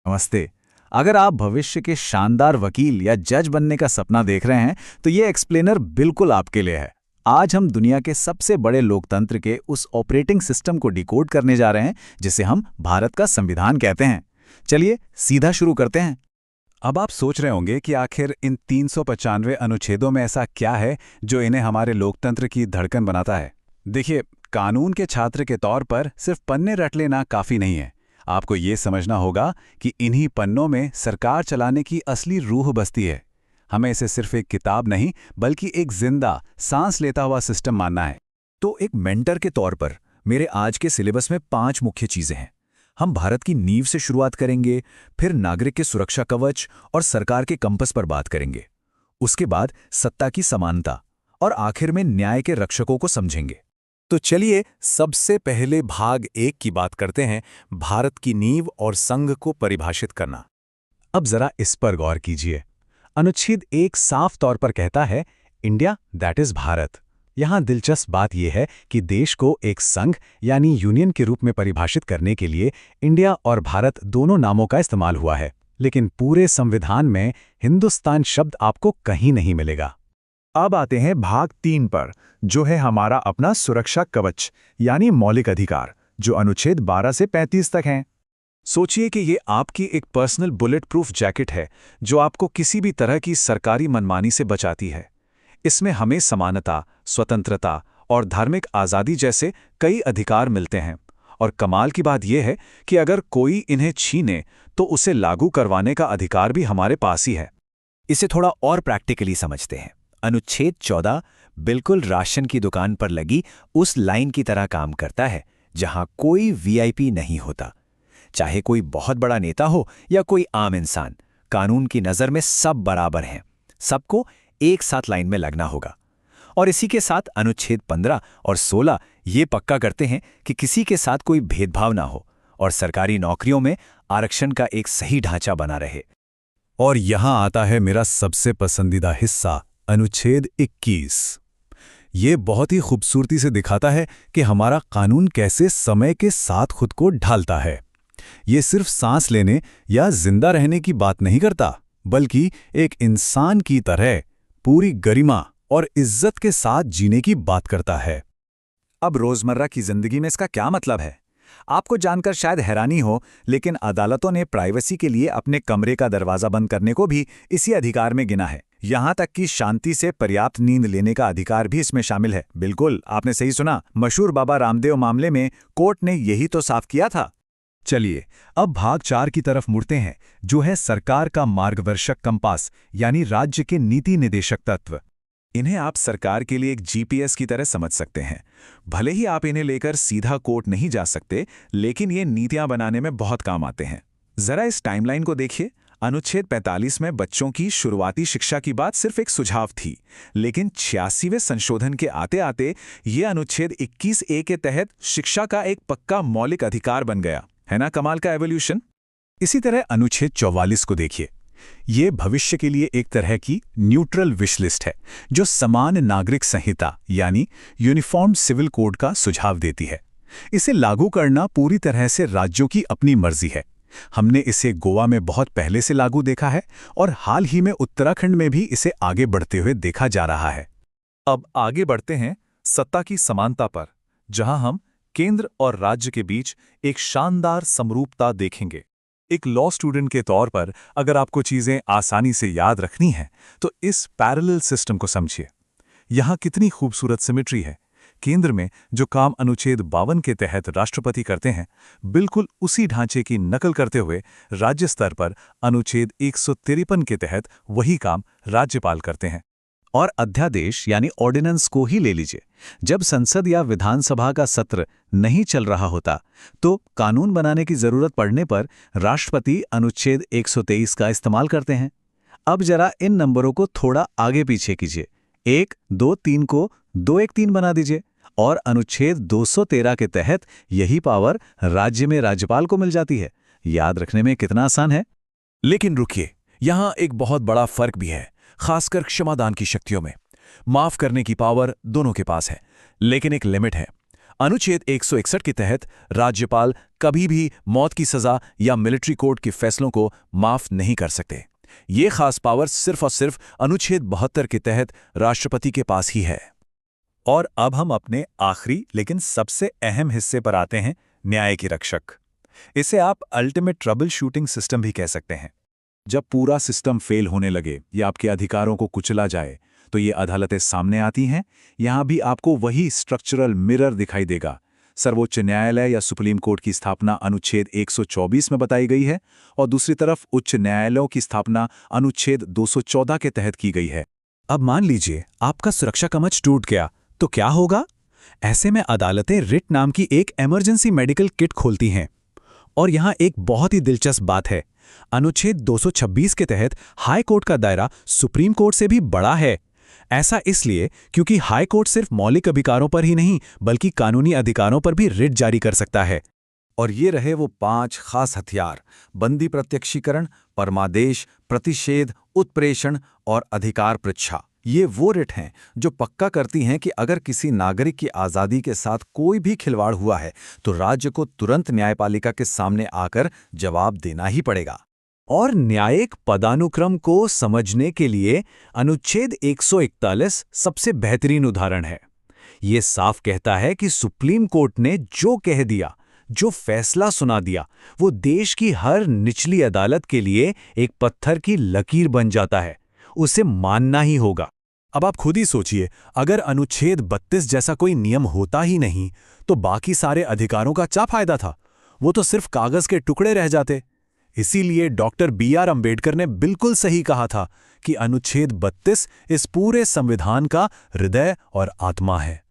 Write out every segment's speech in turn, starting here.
नमस्ते। अगर आप भविष्य के शानदार वकील या जज बनने का सपना देख रहे हैं, तो ये एक्सप्लेनर बिल्कुल आपके लिए है। आज हम दुनिया के सबसे बड़े लोकतंत्र के उस ऑपरेटिंग सिस्टम को डिकोड करने जा रहे हैं, जिसे हम भारत का संविधान कहते हैं। चलिए सीधा शुरू करते हैं। अब आप सोच रहे होंगे कि आखिर इन 395 अनुच्छेदों में ऐसा क्या है जो इन्हें हमारे लोकतंत्र की धड़कन बनाता है। देखिए, कानून के छात्र के तौर पर सिर्फ पन्ने रट लेना काफ़ी नहीं है। आपको ये समझना होगा कि इन्हीं पन्नों में सरकार चलाने की असली रूह बसती है। हमें इसे सिर्फ एक किताब नहीं, बल्कि एक जिंदा, सांस लेता हुआ सिस्टम मानना है। तो एक मेंटर के तौर पर मेरे आज के सिलेबस में 5 मुख्य चीजें हैं। हम भारत की नींव से शुरुआत करेंगे, फिर नागरिक के सुरक्षा कवच और सरकार के कंपस पर बात करेंगे। उसके बाद सत्ता की समानता और आखिर में न्याय के रक्षकों को समझेंगे। तो चलिए सबसे पहले भाग 1 की बात करते हैं, भारत की नींव और संघ को परिभाषित करना। अब जरा इस पर गौर कीजिए। अनुच्छेद 1 साफ तौर पर कहता है, इंडिया दैट इज भारत। यहाँ दिलचस्प बात यह है कि देश को एक संघ यानी यूनियन के रूप में परिभाषित करने के लिए इंडिया और भारत दोनों नामों का इस्तेमाल हुआ है, लेकिन पूरे संविधान में हिंदुस्तान शब्द आपको कहीं नहीं मिलेगा। अब आते हैं भाग 3 पर, जो है हमारा अपना सुरक्षा कवच यानी मौलिक अधिकार, जो अनुच्छेद 12 से 35 तक हैं। सोचिए कि ये आपकी एक पर्सनल बुलेट प्रूफ जैकेट है जो आपको किसी भी तरह की सरकारी मनमानी से बचाती है। इसमें हमें समानता, स्वतंत्रता और धार्मिक आज़ादी जैसे कई अधिकार मिलते हैं, और कमाल की बात यह है कि अगर कोई इन्हें छीने तो उसे लागू करवाने का अधिकार भी हमारे पास ही है। इसे थोड़ा और प्रैक्टिकली समझते हैं। अनुच्छेद 14 बिल्कुल राशन की दुकान पर लगी उस लाइन की तरह काम करता है जहां कोई वीआईपी नहीं होता। चाहे कोई बहुत बड़ा नेता हो या कोई आम इंसान, कानून की नज़र में सब बराबर हैं। सबको एक साथ लाइन में लगना होगा। और इसी के साथ अनुच्छेद 15 और 16 ये पक्का करते हैं कि किसी के साथ कोई भेदभाव ना हो और सरकारी नौकरियों में आरक्षण का एक सही ढांचा बना रहे। और यहां आता है मेरा सबसे पसंदीदा हिस्सा, अनुच्छेद 21। ये बहुत ही खूबसूरती से दिखाता है कि हमारा कानून कैसे समय के साथ खुद को ढालता है। ये सिर्फ सांस लेने या जिंदा रहने की बात नहीं करता, बल्कि एक इंसान की तरह पूरी गरिमा और इज्जत के साथ जीने की बात करता है। अब रोजमर्रा की जिंदगी में इसका क्या मतलब है? आपको जानकर शायद हैरानी हो, लेकिन अदालतों ने प्राइवेसी के लिए अपने कमरे का दरवाजा बंद करने को भी इसी अधिकार में गिना है। यहां तक कि शांति से पर्याप्त नींद लेने का अधिकार भी इसमें शामिल है। बिल्कुल, आपने सही सुना। मशहूर बाबा रामदेव मामले में कोर्ट ने यही तो साफ किया था। चलिए अब भाग 4 की तरफ मुड़ते हैं, जो है सरकार का मार्गदर्शक कंपास यानी राज्य के नीति निदेशक तत्व। इन्हें आप सरकार के लिए एक जीपीएस की तरह समझ सकते हैं। भले ही आप इन्हें लेकर सीधा कोर्ट नहीं जा सकते, लेकिन ये नीतियां बनाने में बहुत काम आते हैं। जरा इस टाइमलाइन को देखिए। अनुच्छेद 45 में बच्चों की शुरुआती शिक्षा की बात सिर्फ एक सुझाव थी, लेकिन 86वें संशोधन के आते आते ये अनुच्छेद 21A के तहत शिक्षा का एक पक्का मौलिक अधिकार बन गया। है ना कमाल का एवोल्यूशन? इसी तरह अनुच्छेद 44 को देखिए। ये भविष्य के लिए एक तरह की न्यूट्रल विश लिस्ट है, जो समान नागरिक संहिता यानी यूनिफॉर्म सिविल कोड का सुझाव देती है। इसे लागू करना पूरी तरह से राज्यों की अपनी मर्जी है। हमने इसे गोवा में बहुत पहले से लागू देखा है और हाल ही में उत्तराखंड में भी इसे आगे बढ़ते हुए देखा जा रहा है। अब आगे बढ़ते हैं सत्ता की समानता पर, जहां हम केंद्र और राज्य के बीच एक शानदार समरूपता देखेंगे। एक लॉ स्टूडेंट के तौर पर अगर आपको चीजें आसानी से याद रखनी हैं, तो इस पैरेलल सिस्टम को समझिए। यहां कितनी खूबसूरत सिमेट्री है। केंद्र में जो काम अनुच्छेद 52 के तहत राष्ट्रपति करते हैं, बिल्कुल उसी ढांचे की नकल करते हुए राज्य स्तर पर अनुच्छेद 153 के तहत वही काम राज्यपाल करते हैं। और अध्यादेश यानी ऑर्डिनेंस को ही ले लीजिए। जब संसद या विधानसभा का सत्र नहीं चल रहा होता, तो कानून बनाने की जरूरत पड़ने पर राष्ट्रपति अनुच्छेद 123 का इस्तेमाल करते हैं। अब जरा इन नंबरों को थोड़ा आगे पीछे कीजिए। 1, 2, 3 को 213 बना दीजिए और अनुच्छेद 213 के तहत यही पावर राज्य में राज्यपाल को मिल जाती है। याद रखने में कितना आसान है। लेकिन रुकिए, यहां एक बहुत बड़ा फर्क भी है, खासकर क्षमादान की शक्तियों में। माफ करने की पावर दोनों के पास है, लेकिन एक लिमिट है। अनुच्छेद 161 के तहत राज्यपाल कभी भी मौत की सजा या मिलिट्री कोर्ट के फैसलों को माफ नहीं कर सकते। ये खास पावर सिर्फ और सिर्फ अनुच्छेद 72 के तहत राष्ट्रपति के पास ही है। और अब हम अपने आखिरी लेकिन सबसे अहम हिस्से पर आते हैं, न्याय की रक्षक। इसे आप अल्टीमेट ट्रबल शूटिंग सिस्टम भी कह सकते हैं। जब पूरा सिस्टम फेल होने लगे या आपके अधिकारों को कुचला जाए तो ये अदालतें सामने आती हैं। यहाँ भी आपको वही स्ट्रक्चरल मिरर दिखाई देगा। सर्वोच्च न्यायालय या सुप्रीम कोर्ट की स्थापना अनुच्छेद 124 में बताई गई है और दूसरी तरफ उच्च न्यायालयों की स्थापना अनुच्छेद 214 के तहत की गई है। अब मान लीजिए आपका सुरक्षा कवच टूट गया, तो क्या होगा? ऐसे में अदालतें रिट नाम की एक इमरजेंसी मेडिकल किट खोलती हैं। और यहां एक बहुत ही दिलचस्प बात है, अनुच्छेद 226 के तहत हाई कोर्ट का दायरा सुप्रीम कोर्ट से भी बड़ा है। ऐसा इसलिए क्योंकि हाई कोर्ट सिर्फ मौलिक अधिकारों पर ही नहीं बल्कि कानूनी अधिकारों पर भी रिट जारी कर सकता है। और ये रहे वो 5 खास हथियार: बंदी प्रत्यक्षीकरण, परमादेश, प्रतिषेध, उत्प्रेषण और अधिकार पृच्छा। ये वो रिट हैं जो पक्का करती हैं कि अगर किसी नागरिक की आज़ादी के साथ कोई भी खिलवाड़ हुआ है तो राज्य को तुरंत न्यायपालिका के सामने आकर जवाब देना ही पड़ेगा। और न्यायिक पदानुक्रम को समझने के लिए अनुच्छेद 141 सबसे बेहतरीन उदाहरण है। ये साफ कहता है कि सुप्रीम कोर्ट ने जो कह दिया, जो फैसला सुना दिया, वो देश की हर निचली अदालत के लिए एक पत्थर की लकीर बन जाता है। उसे मानना ही होगा। अब आप खुद ही सोचिए, अगर अनुच्छेद 32 जैसा कोई नियम होता ही नहीं तो बाकी सारे अधिकारों का क्या फायदा था? वो तो सिर्फ कागज के टुकड़े रह जाते। इसीलिए डॉक्टर BR अम्बेडकर ने बिल्कुल सही कहा था कि अनुच्छेद 32 इस पूरे संविधान का हृदय और आत्मा है।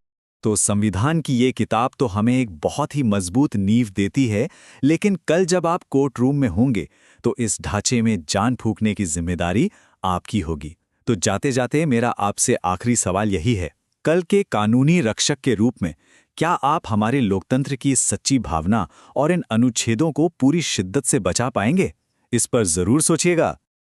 तो संविधान की ये किताब तो हमें एक बहुत ही मजबूत नींव देती है, लेकिन कल जब आप कोर्ट रूम में होंगे तो इस ढांचे में जान फूंकने की जिम्मेदारी आपकी होगी। तो जाते जाते मेरा आपसे आखिरी सवाल यही है, कल के कानूनी रक्षक के रूप में क्या आप हमारे लोकतंत्र की इस सच्ची भावना और इन अनुच्छेदों को पूरी शिद्दत से बचा पाएंगे? इस पर जरूर सोचिएगा।